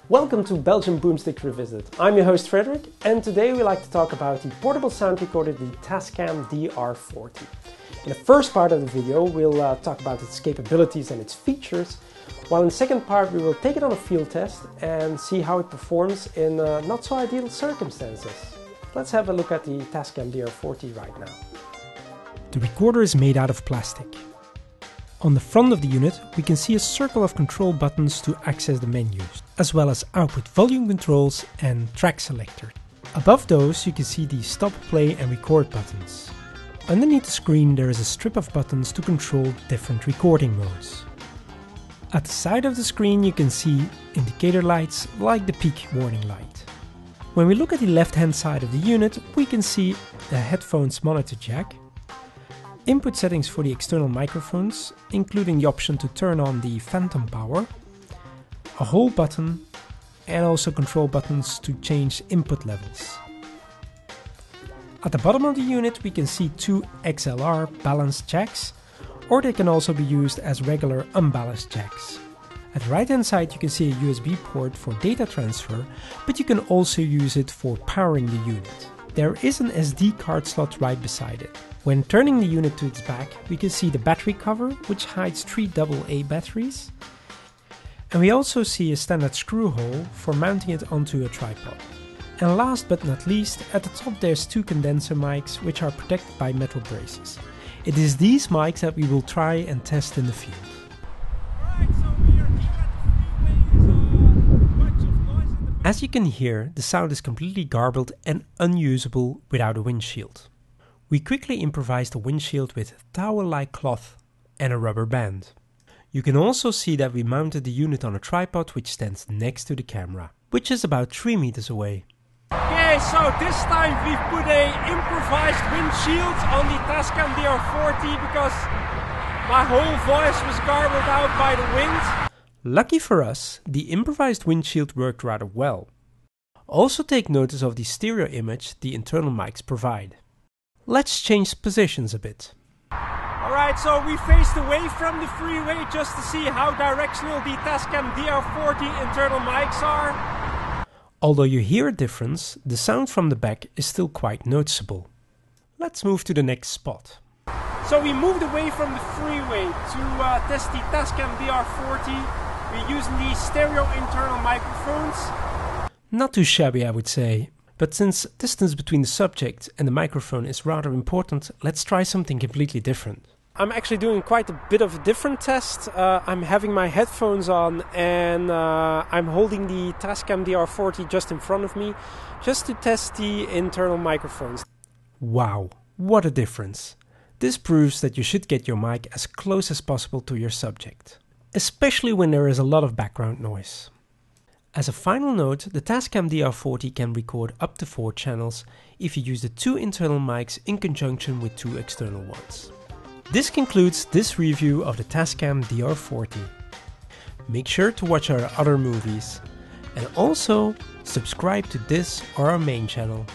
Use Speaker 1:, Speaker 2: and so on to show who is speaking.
Speaker 1: Welcome to Belgian Boomstick Revisit. I'm your host Frederick, and today we like to talk about the portable sound recorder, the Tascam DR-40. In the first part of the video we'll talk about its capabilities and its features, while in the second part we will take it on a field test and see how it performs in not so ideal circumstances. Let's have a look at the Tascam DR-40 right now. The recorder is made out of plastic. On the front of the unit we can see a circle of control buttons to access the menus, as well as output volume controls and track selector. Above those you can see the stop, play and record buttons. Underneath the screen there is a strip of buttons to control different recording modes. At the side of the screen you can see indicator lights like the peak warning light. When we look at the left hand side of the unit we can see the headphones monitor jack, input settings for the external microphones, including the option to turn on the phantom power, a hold button, and also control buttons to change input levels. At the bottom of the unit we can see two Xlr Balance Checks, or they can also be used as regular unbalanced jacks. At the right hand side you can see a USB port for data transfer, but you can also use it for powering the unit. There is an SD card slot right beside it. When turning the unit to its back, we can see the battery cover, which hides 3 AA batteries. And we also see a standard screw hole for mounting it onto a tripod. And last but not least, at the top there's 2 condenser mics, which are protected by metal braces. It is these mics that we will try and test in the field. As you can hear, the sound is completely garbled and unusable without a windshield. We quickly improvised a windshield with towel-like cloth and a rubber band. You can also see that we mounted the unit on a tripod which stands next to the camera, which is about 3 meters away.
Speaker 2: Okay, so this time we've put a improvised windshield on the Tascam DR-40 because my whole voice was garbled out by the wind.
Speaker 1: Lucky for us, the improvised windshield worked rather well. Also take notice of the stereo image the internal mics provide. Let's change positions a bit.
Speaker 2: Alright, so we faced away from the freeway just to see how directional the Tascam DR-40 internal mics are.
Speaker 1: Although you hear a difference, the sound from the back is still quite noticeable. Let's move to the next spot.
Speaker 2: So we moved away from the freeway to test the Tascam DR-40. We're using the stereo internal microphones.
Speaker 1: Not too shabby, I would say. But since distance between the subject and the microphone is rather important, let's try something completely different. I'm actually doing quite a bit of a different test. I'm having my headphones on and I'm holding the Tascam DR-40 just in front of me, just to test the internal microphones. Wow, what a difference! This proves that you should get your mic as close as possible to your subject, especially when there is a lot of background noise. As a final note, the Tascam DR-40 can record up to 4 channels if you use the 2 internal mics in conjunction with 2 external ones. This concludes this review of the Tascam DR-40. Make sure to watch our other movies and also subscribe to this or our main channel.